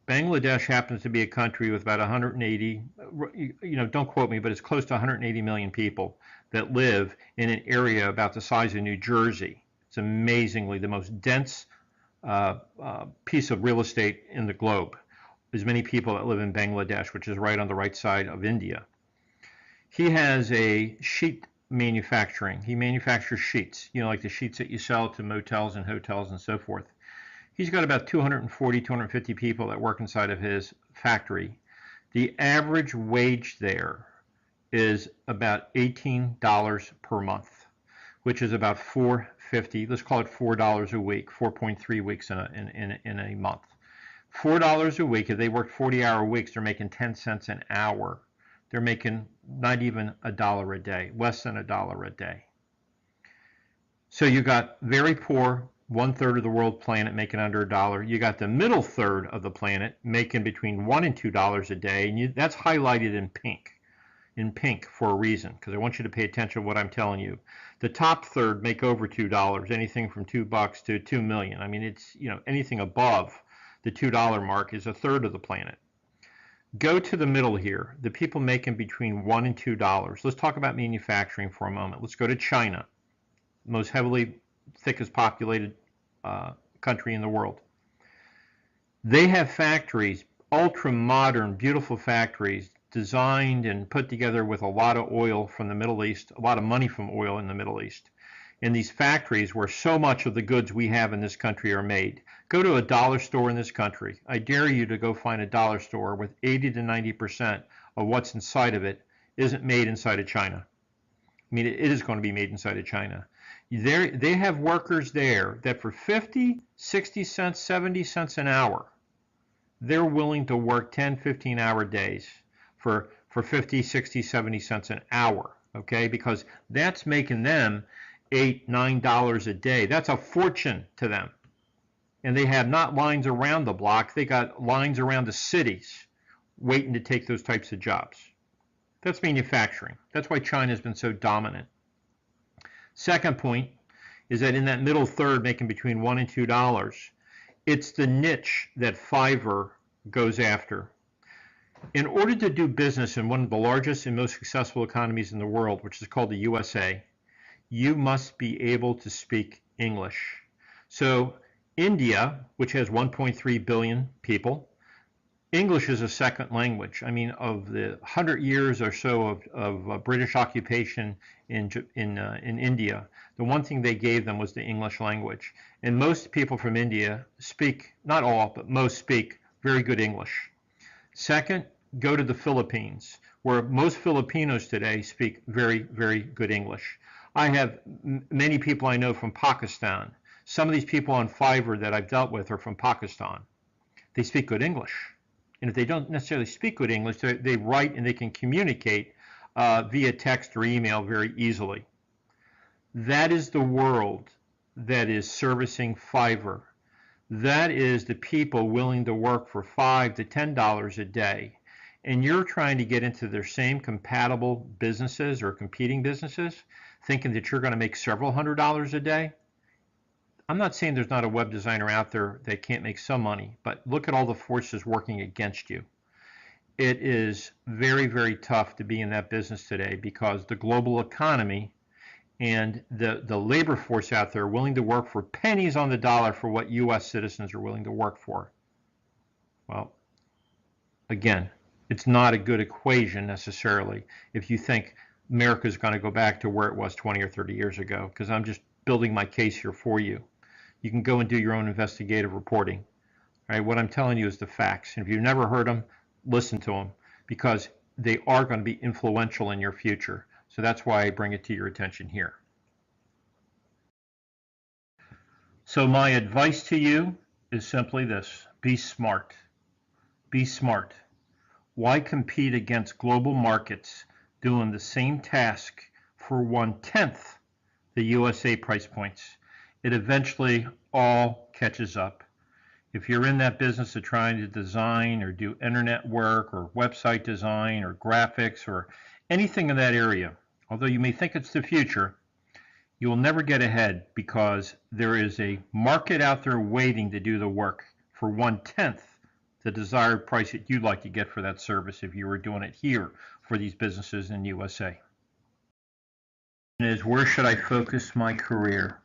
Bangladesh happens to be a country with about 180, don't quote me, but it's close to 180 million people that live in an area about the size of New Jersey. It's amazingly the most dense piece of real estate in the globe. There's many people that live in Bangladesh, which is right on the right side of India. He has a sheet manufacturing. He manufactures sheets, like the sheets that you sell to motels and hotels and so forth. He's got about 240, 250 people that work inside of his factory. The average wage there is about $18 per month, which is about $4.50. Let's call it $4 a week, 4.3 weeks in a month. $4 a week. If they work 40-hour weeks, they're making 10 cents an hour. They're making not even $1 a day, less than $1 a day. So you got very poor 1/3 of the world planet making under $1. You got the middle third of the planet making between $1 and $2 a day, and that's highlighted in pink for a reason, because I want you to pay attention to what I'm telling you. The top third make over $2, anything from $2 to 2 million. I mean, it's, anything above the $2 mark is a third of the planet. Go to the middle here, the people making between $1 and $2. Let's talk about manufacturing for a moment. Let's go to China, most thickest populated country in the world. They have factories, ultra modern, beautiful factories, designed and put together with a lot of oil from the Middle East, a lot of money from oil in the Middle East. In these factories where so much of the goods we have in this country are made. Go to a dollar store in this country. I dare you to go find a dollar store with 80 to 90% of what's inside of it isn't made inside of China. I mean, it is going to be made inside of China. They have workers there that for 50, 60 cents, 70 cents an hour, they're willing to work 10, 15-hour days for 50, 60, 70 cents an hour, okay? Because that's making them $8, $9 a day. That's a fortune to them. And they have not lines around the block, they got lines around the cities waiting to take those types of jobs. That's manufacturing. That's why China's been so dominant. Second point is that in that middle third making between $1 and $2, it's the niche that Fiverr goes after. In order to do business in one of the largest and most successful economies in the world, which is called the USA, you must be able to speak English. So India, which has 1.3 billion people, English is a second language. I mean, of the 100 years or so of British occupation in India, the one thing they gave them was the English language. And most people from India speak, not all, but most speak very good English. Second, go to the Philippines, where most Filipinos today speak very, very good English. I have many people I know from Pakistan. Some of these people on Fiverr that I've dealt with are from Pakistan. They speak good English. And if they don't necessarily speak good English, they write and they can communicate via text or email very easily. That is the world that is servicing Fiverr. That is the people willing to work for $5 to $10 a day. And you're trying to get into their same compatible businesses or competing businesses, thinking that you're going to make several $100s a day. I'm not saying there's not a web designer out there that can't make some money, but look at all the forces working against you. It is very, very tough to be in that business today because the global economy and the labor force out there willing to work for pennies on the dollar for what U.S. citizens are willing to work for. Well, again, it's not a good equation necessarily if you think America is going to go back to where it was 20 or 30 years ago, because I'm just building my case here for you. You can go and do your own investigative reporting. All right, what I'm telling you is the facts. And if you've never heard them, listen to them, because they are going to be influential in your future. So that's why I bring it to your attention here. So my advice to you is simply this: be smart. Be smart. Why compete against global markets doing the same task for 1/10 the USA price points? It eventually all catches up. If you're in that business of trying to design or do internet work or website design or graphics or anything in that area, although you may think it's the future, you will never get ahead because there is a market out there waiting to do the work for 1/10 the desired price that you'd like to get for that service if you were doing it here for these businesses in USA. Is where should I focus my career?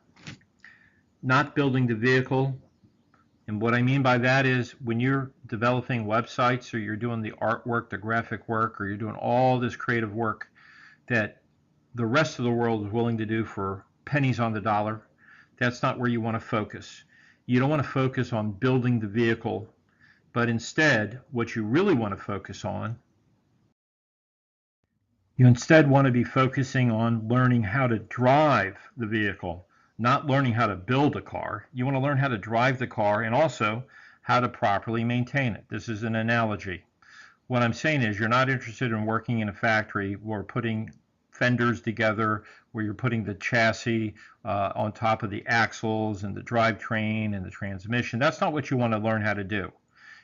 Not building the vehicle. And what I mean by that is when you're developing websites or you're doing the artwork, the graphic work, or you're doing all this creative work that the rest of the world is willing to do for pennies on the dollar, that's not where you want to focus. You don't want to focus on building the vehicle, but instead what you really want to focus on, you instead want to be focusing on learning how to drive the vehicle, not learning how to build a car. You want to learn how to drive the car and also how to properly maintain it. This is an analogy. What I'm saying is you're not interested in working in a factory or putting fenders together, where you're putting the chassis on top of the axles and the drivetrain and the transmission. That's not what you want to learn how to do.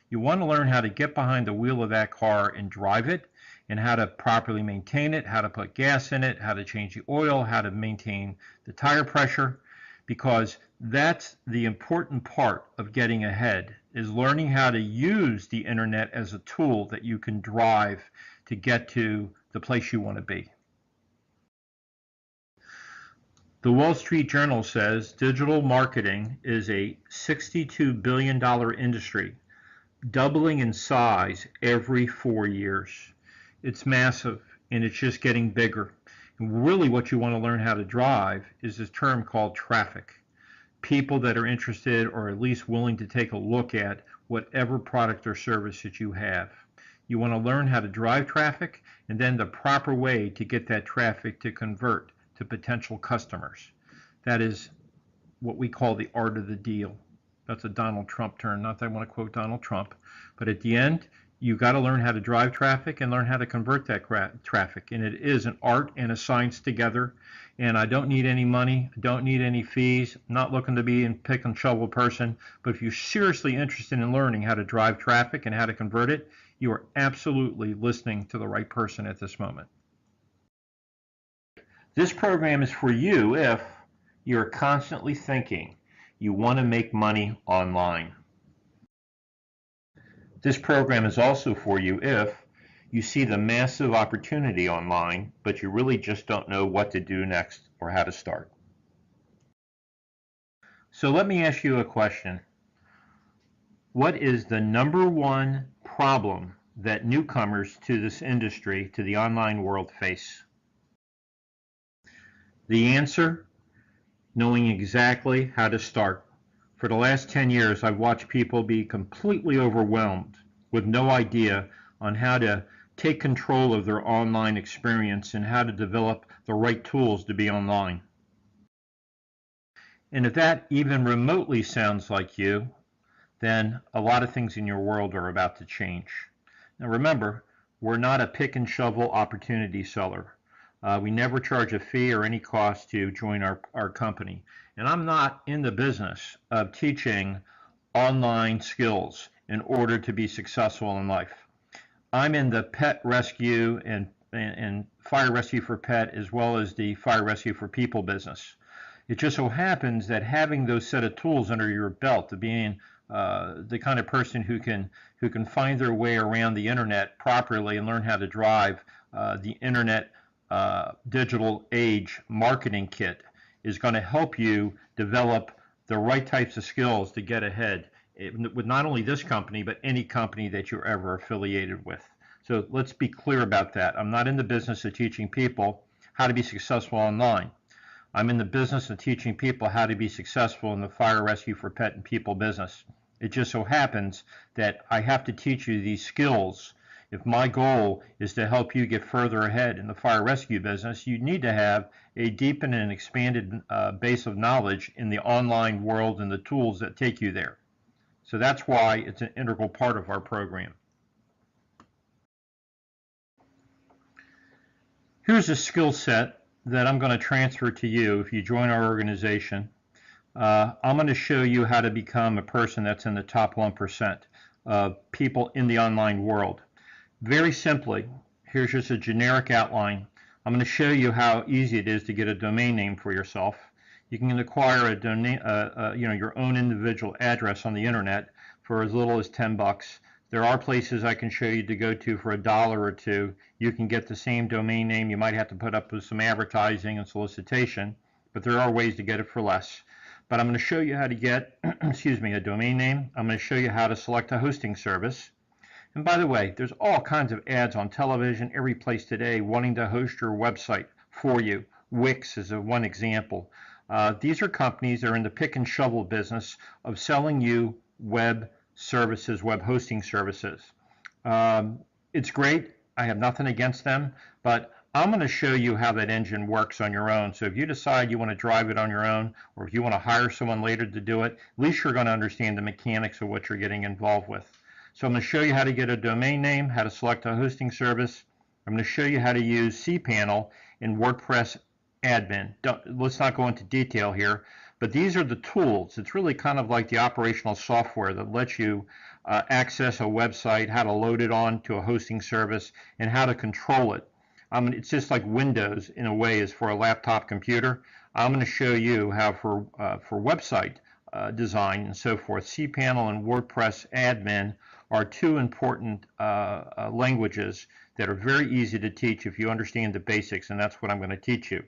You want to learn how to get behind the wheel of that car and drive it, and how to properly maintain it, how to put gas in it, how to change the oil, how to maintain the tire pressure, because that's the important part of getting ahead, is learning how to use the internet as a tool that you can drive to get to the place you want to be. The Wall Street Journal says digital marketing is a $62 billion industry, doubling in size every 4 years. It's massive, and it's just getting bigger. And really what you want to learn how to drive is this term called traffic. People that are interested or at least willing to take a look at whatever product or service that you have. You want to learn how to drive traffic, and then the proper way to get that traffic to convert to potential customers. That is what we call the art of the deal. That's a Donald Trump term. Not that I want to quote Donald Trump, but at the end, you got to learn how to drive traffic and learn how to convert that traffic. And it is an art and a science together. And I don't need any money, don't need any fees, I'm not looking to be a pick and shovel person. But if you're seriously interested in learning how to drive traffic and how to convert it, you are absolutely listening to the right person at this moment. This program is for you if you're constantly thinking you want to make money online. This program is also for you if you see the massive opportunity online, but you really just don't know what to do next or how to start. So let me ask you a question. What is the number one problem that newcomers to this industry, to the online world, face? The answer? Knowing exactly how to start. For the last 10 years, I've watched people be completely overwhelmed with no idea on how to take control of their online experience and how to develop the right tools to be online. And if that even remotely sounds like you, then a lot of things in your world are about to change. Now remember, we're not a pick and shovel opportunity seller. We never charge a fee or any cost to join our company. And I'm not in the business of teaching online skills in order to be successful in life. I'm in the pet rescue and fire rescue for pet, as well as the fire rescue for people business. It just so happens that having those set of tools under your belt, to being the kind of person who can find their way around the internet properly and learn how to drive the internet digital age marketing kit, is going to help you develop the right types of skills to get ahead with not only this company, but any company that you're ever affiliated with. So let's be clear about that. I'm not in the business of teaching people how to be successful online. I'm in the business of teaching people how to be successful in the fire rescue for pet and people business. It just so happens that I have to teach you these skills. If my goal is to help you get further ahead in the fire rescue business, you need to have a deepened and expanded base of knowledge in the online world and the tools that take you there. So that's why it's an integral part of our program. Here's a skill set that I'm going to transfer to you if you join our organization. I'm going to show you how to become a person that's in the top 1% of people in the online world. Very simply, here's just a generic outline. I'm going to show you how easy it is to get a domain name for yourself. You can acquire a your own individual address on the internet for as little as 10 bucks. There are places I can show you to go to for $1 or $2. You can get the same domain name. You might have to put up with some advertising and solicitation, but there are ways to get it for less. But I'm going to show you how to get, a domain name. I'm going to show you how to select a hosting service. And by the way, there's all kinds of ads on television, every place today, wanting to host your website for you. Wix is one example. These are companies that are in the pick and shovel business of selling you web services, web hosting services. It's great. I have nothing against them, but I'm going to show you how that engine works on your own. So if you decide you want to drive it on your own, or if you want to hire someone later to do it, at least you're going to understand the mechanics of what you're getting involved with. So I'm going to show you how to get a domain name, how to select a hosting service, I'm going to show you how to use cPanel in WordPress admin. Let's not go into detail here, but these are the tools. It's really kind of like the operational software that lets you access a website, how to load it on to a hosting service, and how to control it. It's just like Windows in a way is for a laptop computer. I'm going to show you how for website design and so forth. cPanel and WordPress admin are two important languages that are very easy to teach if you understand the basics, and that's what I'm going to teach you.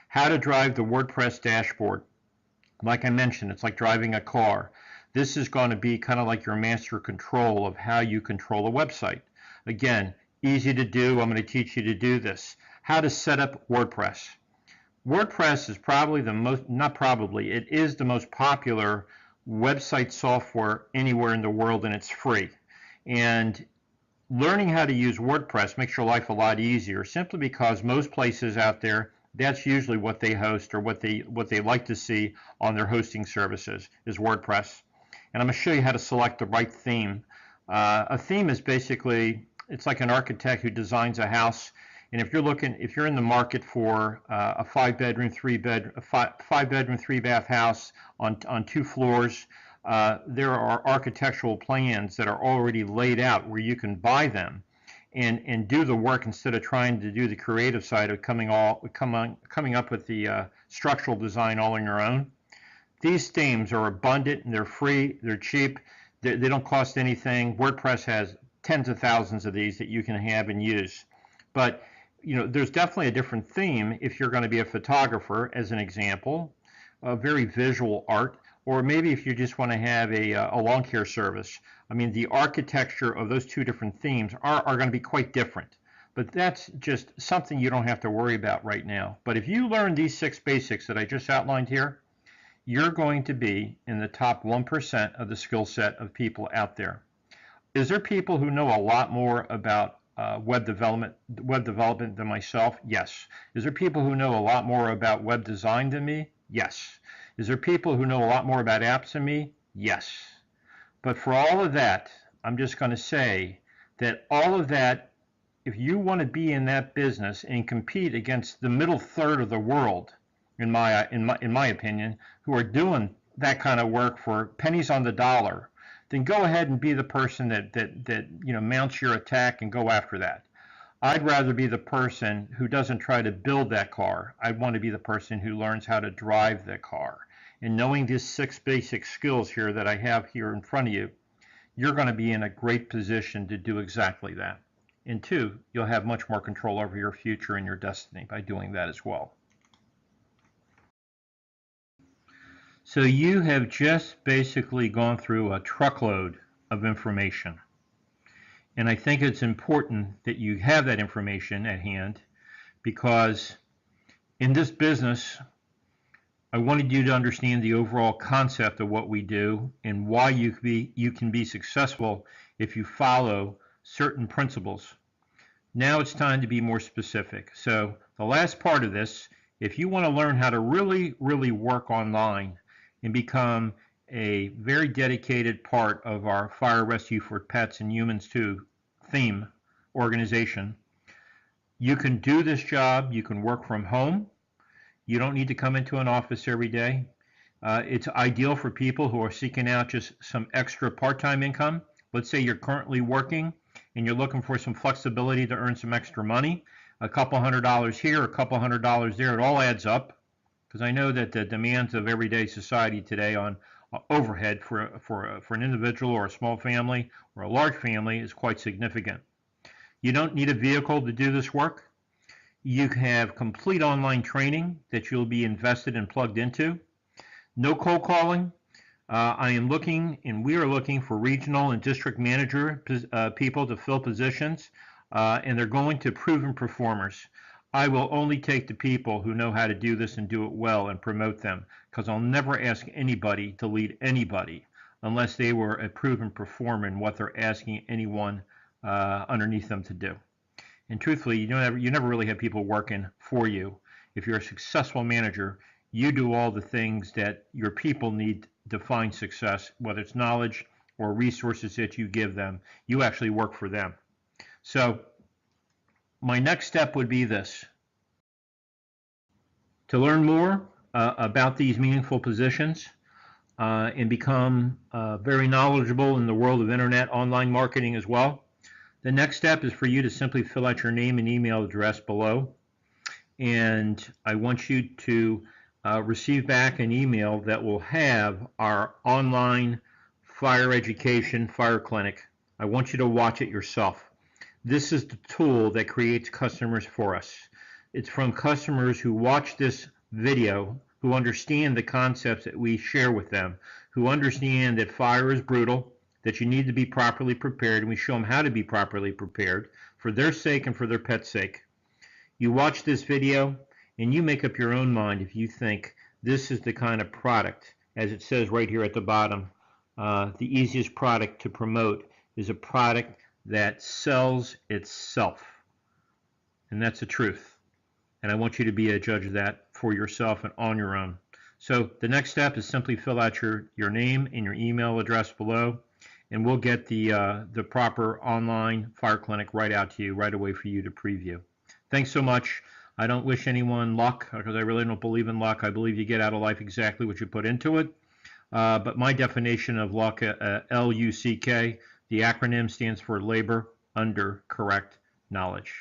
How to drive the WordPress dashboard. Like I mentioned, it's like driving a car. This is going to be kind of like your master control of how you control a website. Again, easy to do. I'm going to teach you to do this. How to set up WordPress. WordPress is probably the most, not probably, it is the most popular website software anywhere in the world, and it's free. And learning how to use WordPress makes your life a lot easier, simply because most places out there, that's usually what they host or what they like to see on their hosting services is WordPress. And I'm going to show you how to select the right theme. A theme is basically, it's like an architect who designs a house. And if you're in the market for a five-bedroom, three-bath house on 2 floors, there are architectural plans that are already laid out where you can buy them and do the work instead of trying to do the creative side of coming up with the structural design all on your own. These themes are abundant and they're free, they're cheap, they don't cost anything. WordPress has tens of thousands of these that you can have and use. But there's definitely a different theme if you're going to be a photographer, as an example, a very visual art, or maybe if you just want to have a lawn care service. I mean, the architecture of those two different themes are going to be quite different. But that's just something you don't have to worry about right now. But if you learn these 6 basics that I just outlined here, you're going to be in the top 1% of the skill set of people out there. Is there people who know a lot more about web development than myself? Yes. Is there people who know a lot more about web design than me? Yes. Is there people who know a lot more about apps than me? Yes. But for all of that, I'm just going to say that all of that, if you want to be in that business and compete against the middle third of the world, in my opinion, who are doing that kind of work for pennies on the dollar, then go ahead and be the person that mounts your attack and go after that. I'd rather be the person who doesn't try to build that car. I want to be the person who learns how to drive the car. And knowing these 6 basic skills here that I have here in front of you, you're going to be in a great position to do exactly that. And 2, you'll have much more control over your future and your destiny by doing that as well. So you have just basically gone through a truckload of information. And I think it's important that you have that information at hand, because in this business, I wanted you to understand the overall concept of what we do and why you can be successful if you follow certain principles. Now it's time to be more specific. So the last part of this, if you want to learn how to really, really work online and become a very dedicated part of our Fire Rescue for Pets and Humans Too theme organization, you can do this job. You can work from home. You don't need to come into an office every day. It's ideal for people who are seeking out just some extra part-time income. Let's say you're currently working and you're looking for some flexibility to earn some extra money. A couple $100 here, a couple $100 there, it all adds up. Because I know that the demands of everyday society today on overhead for an individual or a small family or a large family is quite significant. You don't need a vehicle to do this work. You have complete online training that you'll be invested and plugged into. No cold calling. I am looking, and we are looking for regional and district manager people to fill positions, and they're going to proven performers. I will only take the people who know how to do this and do it well and promote them, because I'll never ask anybody to lead anybody unless they were a proven performer in what they're asking anyone underneath them to do. And truthfully, you never really have people working for you. If you're a successful manager, you do all the things that your people need to find success, whether it's knowledge or resources that you give them. You actually work for them. So my next step would be this. To learn more about these meaningful positions and become very knowledgeable in the world of internet online marketing as well, the next step is for you to simply fill out your name and email address below. And I want you to receive back an email that will have our online fire education fire clinic. I want you to watch it yourself. This is the tool that creates customers for us. It's from customers who watch this video, who understand the concepts that we share with them, who understand that fire is brutal, that you need to be properly prepared, and we show them how to be properly prepared for their sake and for their pet's sake. You watch this video and you make up your own mind if you think this is the kind of product, as it says right here at the bottom, the easiest product to promote is a product that sells itself. And that's the truth. And I want you to be a judge of that for yourself and on your own. So the next step is simply fill out your name and your email address below, and we'll get the proper online fire clinic right out to you right away for you to preview. Thanks so much. I don't wish anyone luck because I really don't believe in luck. I believe you get out of life exactly what you put into it. But my definition of luck, L-U-C-K, the acronym stands for labor under correct knowledge.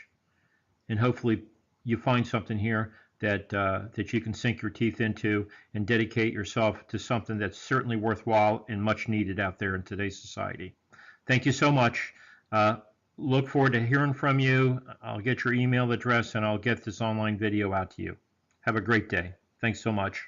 And hopefully you find something here that you can sink your teeth into and dedicate yourself to something that's certainly worthwhile and much needed out there in today's society. Thank you so much. Look forward to hearing from you. I'll get your email address and I'll get this online video out to you. Have a great day. Thanks so much.